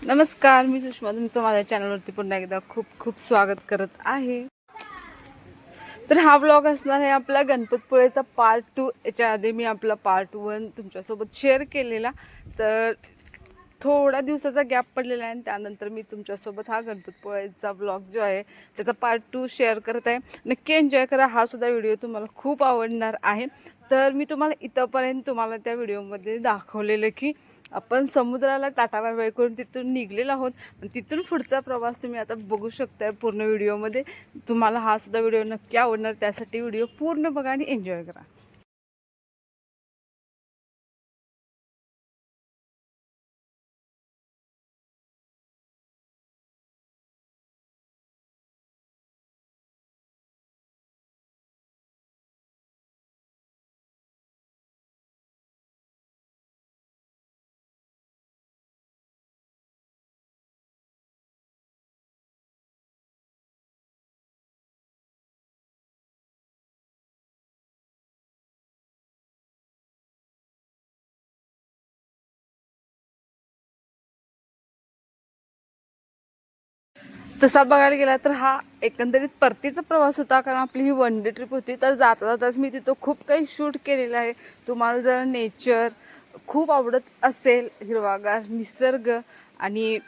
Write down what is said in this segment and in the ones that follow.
नमस्कार, मी सुषमा तुमचं माझ्या चॅनलवरती पुन्हा एकदा खूप खूप स्वागत करत आहे। तर हा ब्लॉग असणार आहे आपला गणपतपुळेचा पार्ट 2। याच्या आधी मी आपला पार्ट 1 तुमच्यासोबत शेअर केलेला, तर थोडा दिवसाचा गॅप पडलेला आहे आणि त्यानंतर मी तुमच्यासोबत हा गणपतपुळेचा ब्लॉग जो आहे त्याचा पार्ट 2 शेअर करत आहे। नक्की एन्जॉय करा, हा सुद्धा व्हिडिओ तुम्हाला खूप आवडणार आहे। तर मी तुम्हाला इथपर्यंत तुम्हाला त्या व्हिडिओमध्ये दाखवलेलं की आपण समुद्राला टाटा बाय बाय करून तिथून निघलेलो आहोत आणि तिथून पुढचा प्रवास तुम्ही आता बघू शकताय पूर्ण व्हिडिओमध्ये। तुम्हाला हा सुद्धा व्हिडिओ नक्की आवडणार, त्यासाठी व्हिडिओ पूर्ण बघा आणि एन्जॉय करा। तसा बघायला गेला तर हा एकंदरीत परतीचा प्रवास होता, कारण आपली ही वन डे ट्रिप होती। तर जाता जाताच मी तिथं खूप काही शूट केलेलं आहे। तुम्हाला जर नेचर खूप आवडत असेल, हिरवागार निसर्ग आणि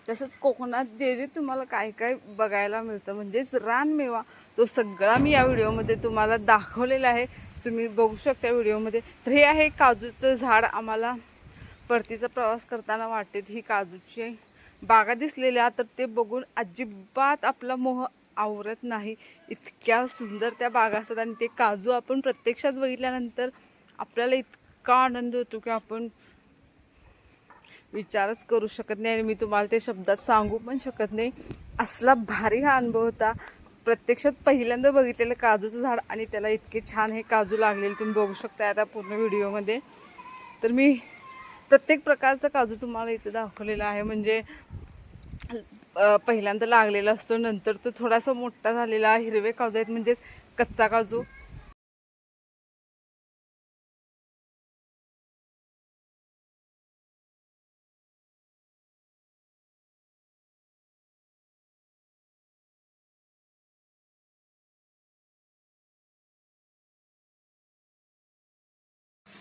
तसंच कोकणात जे जे तुम्हाला काय काय बघायला मिळतं म्हणजेच रानमेवा, तो सगळा मी या व्हिडिओमध्ये तुम्हाला दाखवलेला आहे। तुम्ही बघू शकता व्हिडिओमध्ये। तर हे आहे काजूचं झाड। आम्हाला परतीचा प्रवास करताना वाटेत ही काजूची बागा दिसलेल्या, तर ते बघून अजिबात आपला मोह आवरत नाही। इतक्या सुंदर त्या बागा असतात आणि ते काजू आपण प्रत्यक्षात बघितल्यानंतर आपल्याला इतका आनंद होतो की आपण विचारच करू शकत नाही आणि मी तुम्हाला ते शब्दात सांगू पण शकत नाही। असला भारी हा अनुभव होता। प्रत्यक्षात पहिल्यांदा बघितलेलं काजूचं झाड आणि त्याला इतके छान हे काजू लागलेले तुम्ही बघू शकता आता पूर्ण व्हिडिओमध्ये। तर मी प्रत्येक प्रकारचा काजू तुम्हाला इथे दाखवलेला आहे। म्हणजे पहिल्यांदा लागलेला असतो, नंतर तो थोडासा मोठा झालेला हिरवे काजू आहेत म्हणजे कच्चा काजू।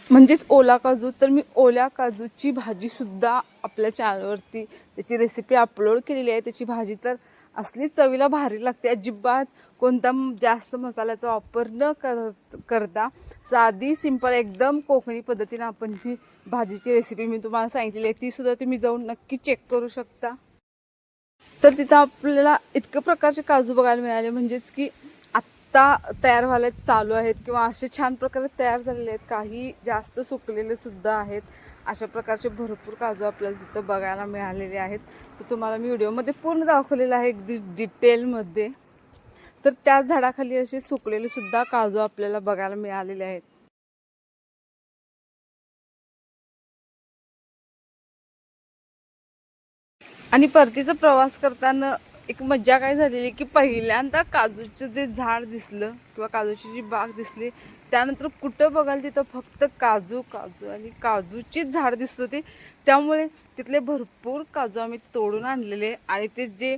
म्हणजेच ओला काजू। तर मी ओल्या काजूची भाजी सुद्धा आपल्या चॅनलवरती त्याची रेसिपी अपलोड केलेली आहे। त्याची भाजी तर असली चवीला भारी लागते, अजिबात कोणता जास्त मसाल्याचा वापर न करता साधी सिंपल एकदम कोकणी पद्धतीने आपण ती भाजीची रेसिपी मी तुम्हाला सांगितलेली आहे, ती सुद्धा तुम्ही जाऊन नक्की चेक करू शकता। तर तिथं आपल्याला इतकं प्रकारचे काजू बघायला मिळाले, म्हणजेच की आत्ता तयार व्हायला चालू आहेत किंवा असे छान प्रकारे तयार झालेले आहेत, काही जास्त सुकलेले सुद्धा आहेत। अशा प्रकारचे भरपूर काजू आपल्याला तिथं बघायला मिळालेले आहेत। तर तुम्हाला मी व्हिडिओमध्ये पूर्ण दाखवलेलं आहे अगदी डिटेलमध्ये। तर त्या झाडाखाली असे सुकलेले सुद्धा काजू आपल्याला बघायला मिळालेले आहेत। आणि परतीचा प्रवास करताना एक मज्जा काय झालेली की पहिल्यांदा काजूचं जे झाड दिसलं किंवा काजूची जी बाग दिसली, त्यानंतर कुठं बघाल तिथं फक्त काजू काजू आणि काजूचीच झाड दिसत होती। त्यामुळे तिथले भरपूर काजू आम्ही तोडून आणलेले आणि ते जे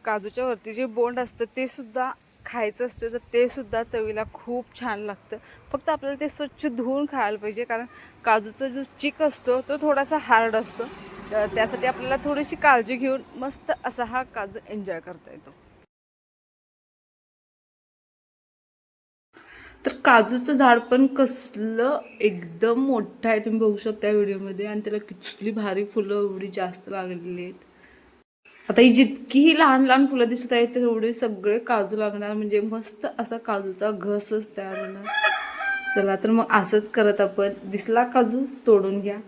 काजूच्या वरती जे बोंड असतं ते सुद्धा खायचं असतं, तर ते सुद्धा चवीला खूप छान लागतं। फक्त आपल्याला ते स्वच्छ धुवून खायला पाहिजे, कारण काजूचा जो चिक असतो तो थोडासा हार्ड असतो। तर त्यासाठी आपल्याला थोडीशी काळजी घेऊन मस्त असा हा काजू एन्जॉय करता येतो। तर काजूचं झाड पण कसलं एकदम मोठं आहे, तुम्ही बघू शकता व्हिडिओमध्ये, आणि त्याला किती भारी फुलं एवढी जास्त लागलेली आहेत। आता ही जितकीही लहान लहान फुलं दिसत आहेत तेवढे सगळे काजू लागणार, म्हणजे मस्त असा काजूचा घसच तयार होणार। चला तर मग असंच करत आपण दिसला काजू तोडून घ्या,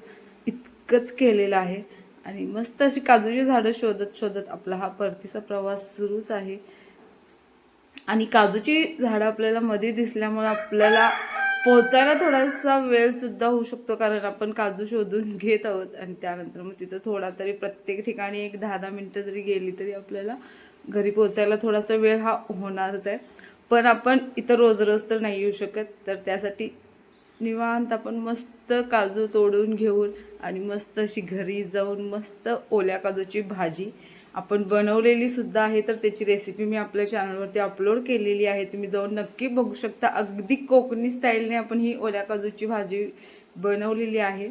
इतकंच केलेलं आहे। आणि मस्त अशी काजूची झाडं शोधत शोधत आपला हा परतीचा प्रवास सुरूच आहे। आणि काजूची झाडं आपल्याला मध्ये दिसल्यामुळे आपल्याला पोहोचायला थोडासा वेळ सुद्धा होऊ शकतो, कारण आपण काजू शोधून घेत आहोत आणि त्यानंतर मग तिथं थोडा तरी प्रत्येक ठिकाणी एक 10-10 मिनिटं जरी गेली तरी आपल्याला घरी पोहोचायला थोडासा वेळ हा होणारच आहे। पण आपण इथं रोज रोज तर नाही येऊ शकत, तर त्यासाठी निवांत आपण मस्त काजू तोडून घेऊन आणि मस्त अशी घरी जाऊन मस्त ओल्या काजूची भाजी आपण बनवलेली सुद्धा आहे. तर त्याची रेसिपी मी आपल्या चॅनलवरती अपलोड केलेली आहे, तुम्ही जाऊन नक्की बघू शकता. अगदी कोकणी स्टाईलने आपण ही ओल्या काजूची भाजी बनवलेली आहे.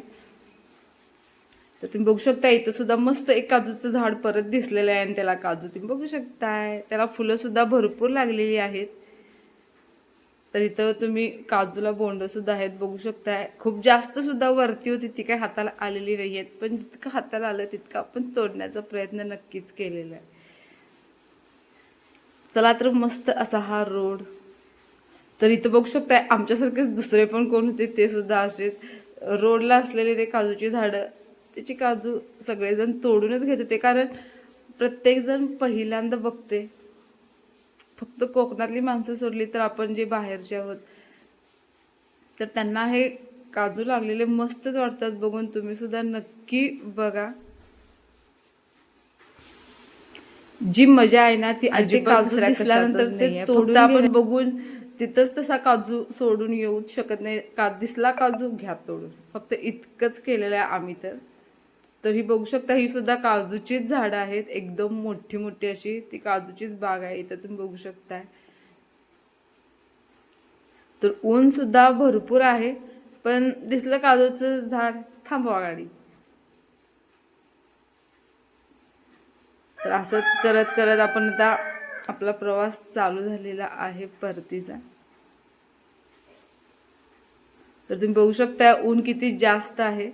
तर तुम्ही बघू शकता इथं सुद्धा मस्त एक काजूचं झाड परत दिसलेलं आहे आणि त्याला काजू तुम्ही बघू शकताय, त्याला फुलं सुद्धा भरपूर लागलेली आहेत. तर इथं तुम्ही काजूला बोंड सुद्धा आहेत बघू शकताय. खूप जास्त सुद्धा वरती होती, ती काय हाताला आलेली नाही आहेत, पण जितकं हाताला आलं तितकं आपण तोडण्याचा प्रयत्न नक्कीच केलेला आहे. चला तर मस्त असा हा रोड. तर इथं बघू शकताय आमच्यासारखेच दुसरे पण कोण होते ते सुद्धा असेच रोडला असलेले ते काजूची झाडं, त्याची काजू सगळेजण तोडूनच घेत होते. कारण प्रत्येकजण पहिल्यांदा बघते, फक्त कोकणातली माणसं सोडली तर आपण जे बाहेरचे आहोत तर त्यांना हे काजू लागलेले मस्तच वाटतात बघून. तुम्ही सुद्धा नक्की बघा, जी मजा आहे ना ती अजिबात दुसऱ्या दिसल्यानंतर ते तोडून आपण बघून तिथंच तसा काजू सोडून येऊच शकत नाही. दिसला काजू घ्या तोडून, फक्त इतकंच केलेलं आहे आम्ही. तर ही बघू शकता, ही सुद्धा काजूचीच झाडं आहेत, एकदम मोठी मोठी अशी ती काजूचीच बाग आहे इथं तुम्ही बघू शकताय. तर ऊन सुद्धा भरपूर आहे, पण दिसलं काजूचं झाड थांबवा गाडी. तर असंच करत करत आपण आता आपला प्रवास चालू झालेला आहे परतीचा. तर तुम्ही बघू शकता ऊन किती जास्त आहे.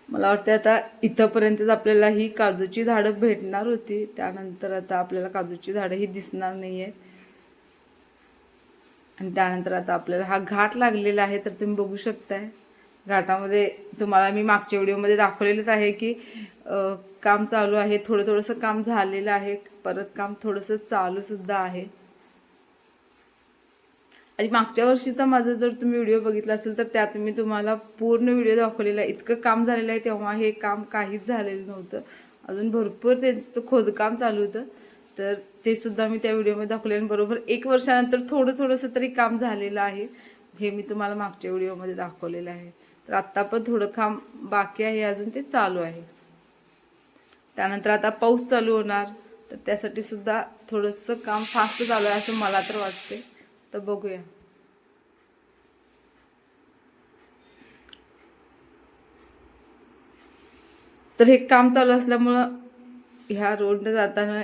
मला वाटतं आता इथंपर्यंतच आपल्याला ही काजूची झाडं भेटणार होती, त्यानंतर आता आपल्याला काजूची झाडं ही दिसणार नाही आहेत. आणि त्यानंतर आता आपल्याला हा घाट लागलेला आहे. तर तुम्ही बघू शकताय घाटामध्ये तुम्हाला मी मागच्या व्हिडिओमध्ये दाखवलेलंच आहे की काम चालू आहे, थोडंसं काम झालेलं आहे, परत काम थोडंसं चालू सुद्धा आहे. आणि मागच्या वर्षीचा माझा जर तुम्ही व्हिडिओ बघितला असेल तर त्यात मी तुम्हाला पूर्ण व्हिडिओ दाखवलेला आहे. इतकं काम झालेलं आहे, तेव्हा हे काम काहीच झालेलं नव्हतं, अजून भरपूर त्यांचं खोदकाम चालू होतं. तर ते सुद्धा मी त्या व्हिडिओमध्ये दाखवले. आणि बरोबर 1 वर्षानंतर थोडंसं तरी काम झालेलं आहे, हे मी तुम्हाला मागच्या व्हिडिओमध्ये दाखवलेलं आहे. तर आत्ता पण थोडं काम बाकी आहे, अजून ते चालू आहे. त्यानंतर आता पाऊस चालू होणार, तर त्यासाठी सुद्धा थोडंसं काम फास्ट चालू आहे असं मला तर वाटते. तर बघूया. तर हे काम चालू असल्यामुळं ह्या रोडने जाताना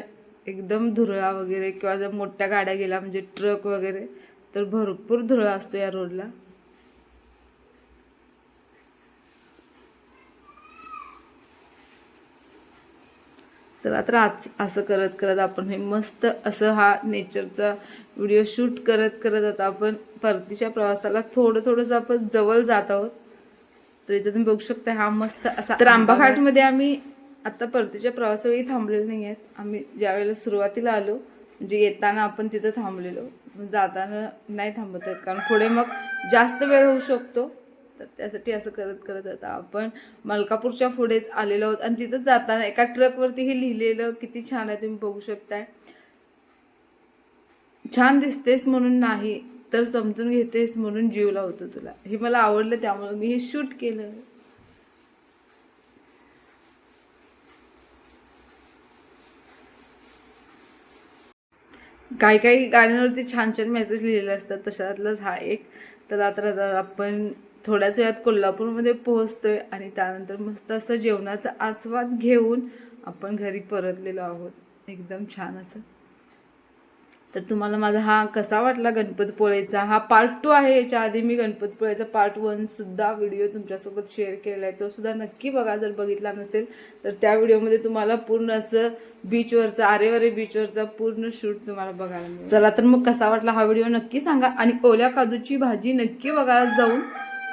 एकदम धुरळा वगैरे, किंवा जर मोठ्या गाड्या गेल्या म्हणजे ट्रक वगैरे, तर भरपूर धुरळा असतो या रोडला. चला तर आज असं करत करत आपण हे मस्त असं हा नेचरचा व्हिडिओ शूट करत करत आता आपण परतीच्या प्रवासाला थोडंसं आपण जवळ जात आहोत. तर इथं तुम्ही बघू शकता हा मस्त असा. तर आंबाघाटमध्ये आम्ही आता परतीच्या प्रवासावेळी थांबलेलो नाही आहेत. आम्ही ज्या वेळेला सुरुवातीला आलो म्हणजे येताना आपण तिथं थांबलेलो, जाताना नाही थांबत आहेत, कारण पुढे मग जास्त वेळ होऊ शकतो. तर त्यासाठी असं करत करत आता आपण मलकापूरच्या पुढेच आलेलो आहोत. आणि तिथं जाताना एका ट्रकवरती हे लिहिलेलं किती छान आहे तुम्ही बघू शकताय. छान दिसतेस म्हणून नाही तर समजून घेतेस म्हणून जीव लावतो तुला. हे मला आवडलं, त्यामुळे मी हे शूट केलं. काही काही गाड्यांवरती छान छान मेसेज लिहिलेले असतात, तशातलाच हा एक. तर आता आपण थोड्याच वेळात कोल्हापूरमध्ये पोहोचतोय आणि त्यानंतर मस्त असं जेवणाचा आस्वाद घेऊन आपण घरी परतलेलो आहोत, एकदम छान असं. तर तुम्हाला माझा हा कसा वाटला गणपतीपुळेचा, हा पार्ट 2 आहे. याच्या आधी मी गणपतीपुळेचा पार्ट 1 सुद्धा व्हिडिओ तुमच्यासोबत शेअर केलेला आहे, तो सुद्धा नक्की बघा जर बघितला नसेल तर. त्या व्हिडिओमध्ये तुम्हाला पूर्ण असं बीचवरचा, आरेवारे बीचवरचा पूर्ण शूट तुम्हाला बघायला मिळेल. चला तर मग कसा वाटला हा व्हिडिओ नक्की सांगा. आणि ओल्या काजूची भाजी नक्की बघायला जाऊन.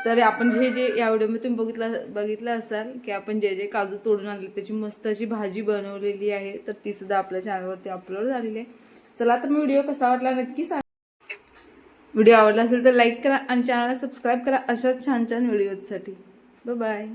तर आपण जे या व्हिडिओमध्ये तुम्ही बघितलं असाल की आपण जे काजू तोडून आणले त्याची मस्त अशी भाजी बनवलेली आहे, तर ती सुद्धा आपल्या चॅनलवरती अपलोड झालेली आहे. चला तर मी व्हिडिओ कसा वाटला नक्की सांगा. व्हिडिओ आवडला असेल तर लाईक करा आणि चॅनलला सबस्क्राईब करा अशाच छान छान व्हिडिओसाठी. Bye bye.